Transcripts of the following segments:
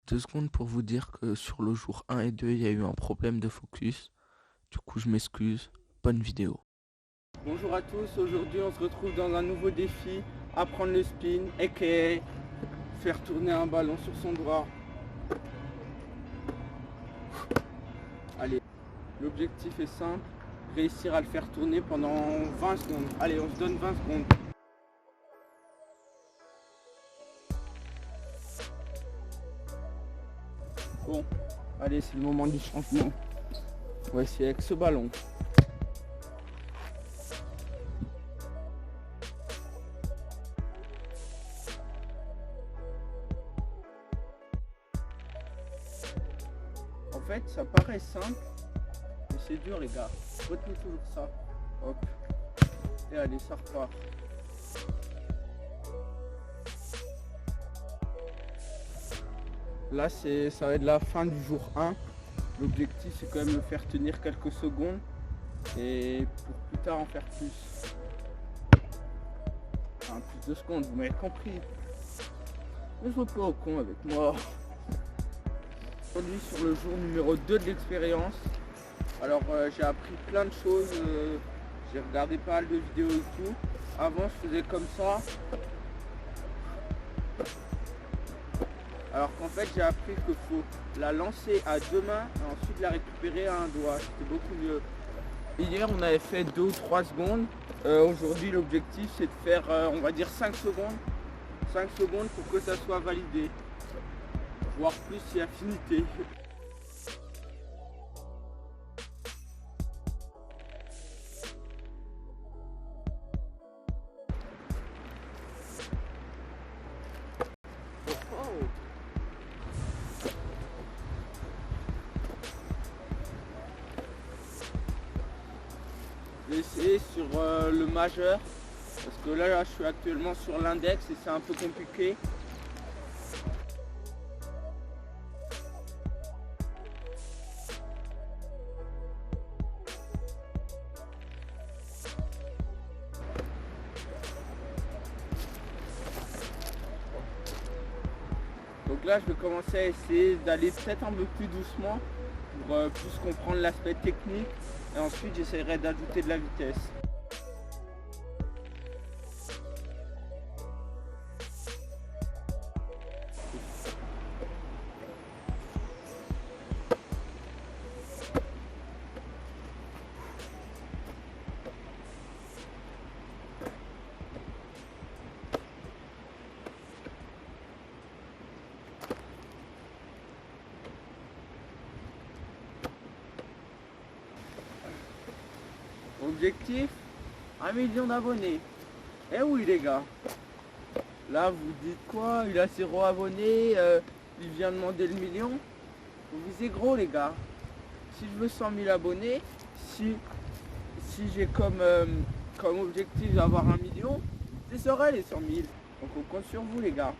2 secondes pour vous dire que sur le jour 1 et 2, il y a eu un problème de focus. Du coup, je m'excuse. Bonne vidéo. Bonjour à tous, aujourd'hui on se retrouve dans un nouveau défi, apprendre le spin, aka faire tourner un ballon sur son doigt. Allez, l'objectif est simple, réussir à le faire tourner pendant 20 secondes. Allez, on se donne 20 secondes. Bon, allez, c'est le moment du changement. On va essayer avec ce ballon. En fait, ça paraît simple, mais c'est dur les gars. Retenez toujours ça. Hop. Et allez, ça repart. Là, ça va être la fin du jour 1. L'objectif, c'est quand même de faire tenir quelques secondes et pour plus tard en faire plus. Enfin, plus de secondes, vous m'avez compris. Ne jouez pas au con avec moi. Aujourd'hui, sur le jour numéro 2 de l'expérience, alors j'ai appris plein de choses. J'ai regardé pas mal de vidéos et tout. Avant, je faisais comme ça. Alors qu'en fait j'ai appris qu'il faut la lancer à 2 mains et ensuite la récupérer à un doigt. C'était beaucoup mieux. Hier on avait fait 2 ou 3 secondes. Aujourd'hui l'objectif c'est de faire on va dire 5 secondes. 5 secondes pour que ça soit validé. Voire plus si affinité. Je vais essayer sur le majeur parce que là je suis actuellement sur l'index et c'est un peu compliqué. Donc là je vais commencer à essayer d'aller peut-être un peu plus doucement pour plus comprendre l'aspect technique et ensuite j'essaierai d'ajouter de la vitesse. Objectif 1 million d'abonnés. Eh oui les gars. Là vous dites quoi? Il a 0 abonnés, il vient demander le million. Vous visez gros les gars. Si je veux 100 000 abonnés, si j'ai comme objectif d'avoir 1 million, je les aurai les 100 000. Donc on compte sur vous les gars.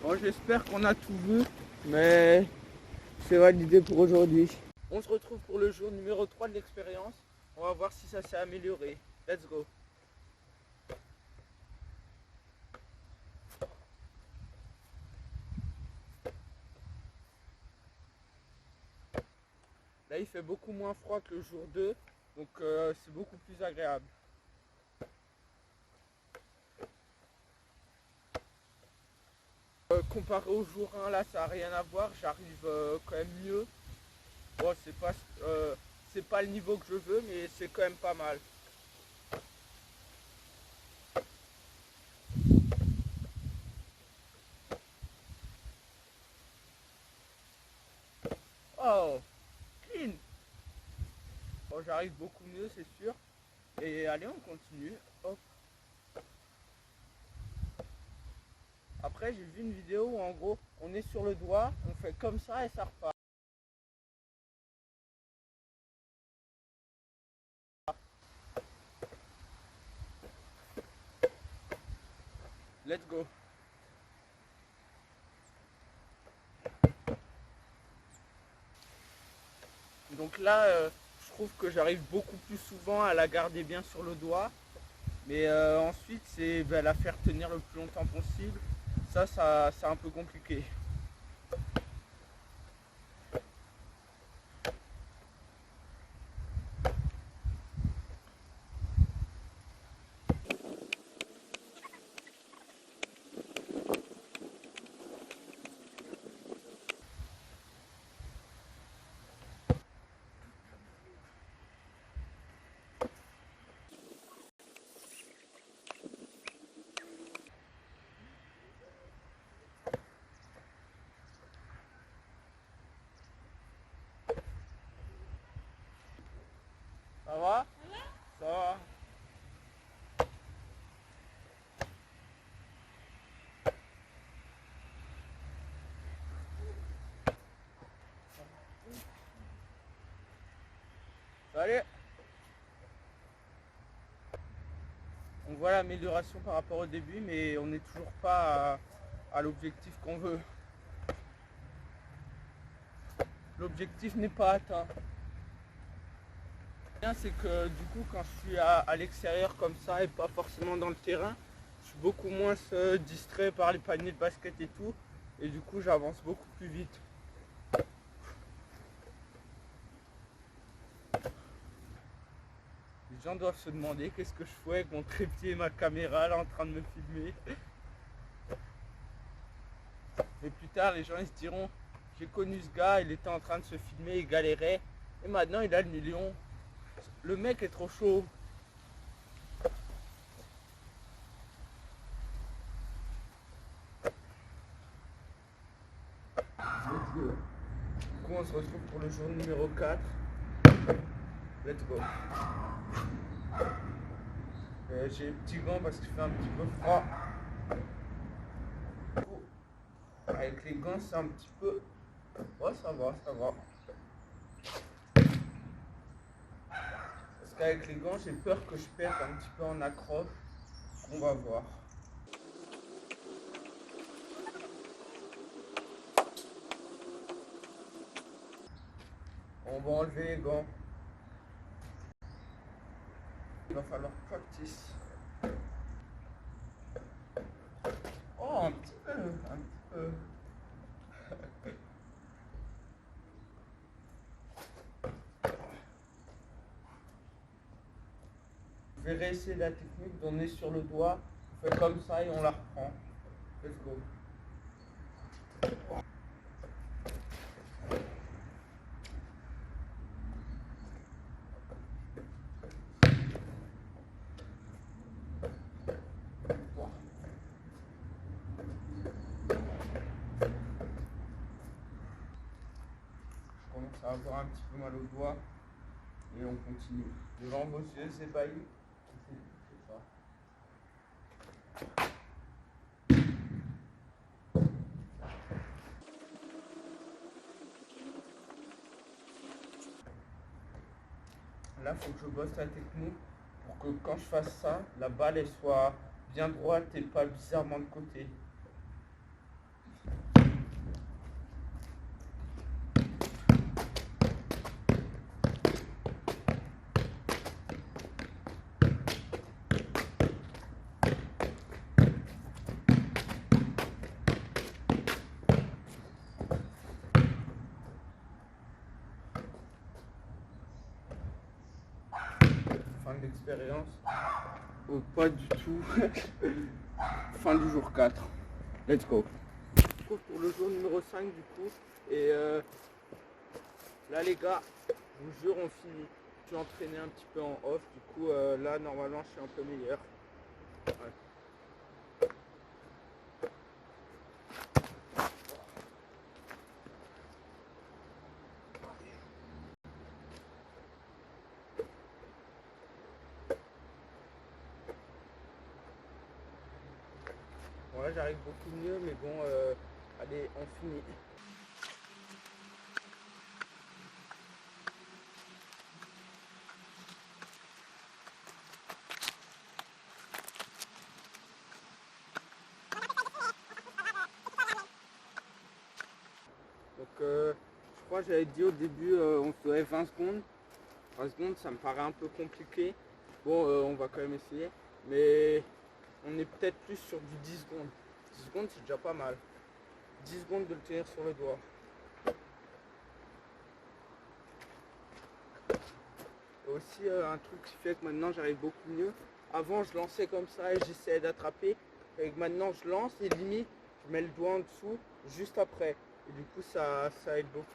Bon, j'espère qu'on a tout vu, mais c'est validé pour aujourd'hui. On se retrouve pour le jour numéro 3 de l'expérience. On va voir si ça s'est amélioré. Let's go. Là, il fait beaucoup moins froid que le jour 2, donc c'est beaucoup plus agréable. Comparé au jour 1, là, ça n'a rien à voir. J'arrive quand même mieux. Bon, c'est pas le niveau que je veux, mais c'est quand même pas mal. Oh, clean. Bon, j'arrive beaucoup mieux, c'est sûr. Et allez, on continue. Hop. Après, j'ai vu une vidéo où en gros, on est sur le doigt, on fait comme ça et ça repart. Let's go. Donc là, je trouve que j'arrive beaucoup plus souvent à la garder bien sur le doigt. Mais ensuite, c'est la faire tenir le plus longtemps possible. Ça c'est un peu compliqué. Ça va? Ça va. Salut. On voit l'amélioration par rapport au début, mais on n'est toujours pas à l'objectif qu'on veut. L'objectif n'est pas atteint. C'est que du coup, quand je suis à l'extérieur comme ça et pas forcément dans le terrain, je suis beaucoup moins distrait par les paniers de basket et tout, et du coup j'avance beaucoup plus vite. Les gens doivent se demander qu'est-ce que je fais avec mon trépied et ma caméra là en train de me filmer. Mais plus tard, les gens ils se diront, j'ai connu ce gars, il était en train de se filmer, il galérait, et maintenant il a le million. Le mec est trop chaud. Du coup, on se retrouve pour le jour numéro 4. Let's go. J'ai les petits gants parce qu'il fait un petit peu froid. Avec les gants, c'est un petit peu... Ouais, ça va, ça va. Parce qu'avec les gants, j'ai peur que je perde un petit peu en accroche. On va voir. On va enlever les gants. Il va falloir practice. Oh, un petit peu, un petit peu. Je vais réessayer la technique donner sur le doigt. On fait comme ça et on la reprend. Let's go. Je commence à avoir un petit peu mal au doigt. Et on continue. Devant vos yeux ébahis. C'est ça. Là, il faut que je bosse la technique pour que quand je fasse ça, la balle elle soit bien droite et pas bizarrement de côté. Fin de l'expérience. Oh, pas du tout. Fin du jour 4. Let's go. Pour le jour numéro 5 du coup. Et là les gars, je vous jure on finit. Je suis entraîné un petit peu en off. Du coup là normalement je suis un peu meilleur. Ouais. Ouais, j'arrive beaucoup mieux, mais bon, allez, on finit. Donc je crois que j'avais dit au début on ferait 20 secondes. 20 secondes ça me paraît un peu compliqué. Bon on va quand même essayer. Mais on est peut-être plus sur du 10 secondes. 10 secondes c'est déjà pas mal. 10 secondes de le tenir sur le doigt. Et aussi un truc qui fait que maintenant j'arrive beaucoup mieux. Avant je lançais comme ça et j'essayais d'attraper. Et que maintenant je lance et limite je mets le doigt en dessous juste après. Et du coup ça aide beaucoup.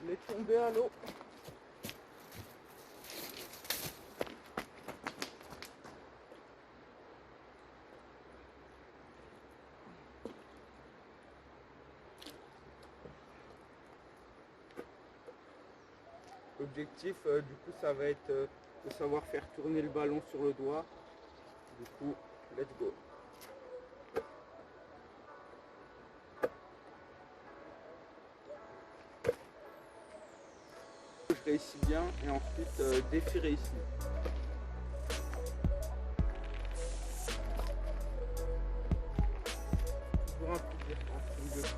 Il est tombé à l'eau. L'objectif du coup ça va être de savoir faire tourner le ballon sur le doigt. Du coup, let's go. Je réussis bien et ensuite défiler ici. Toujours un plaisir quand je fais.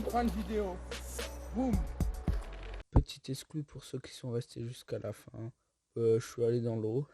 Fin de vidéo. Boum. Petit exclu pour ceux qui sont restés jusqu'à la fin. Je suis allé dans l'eau.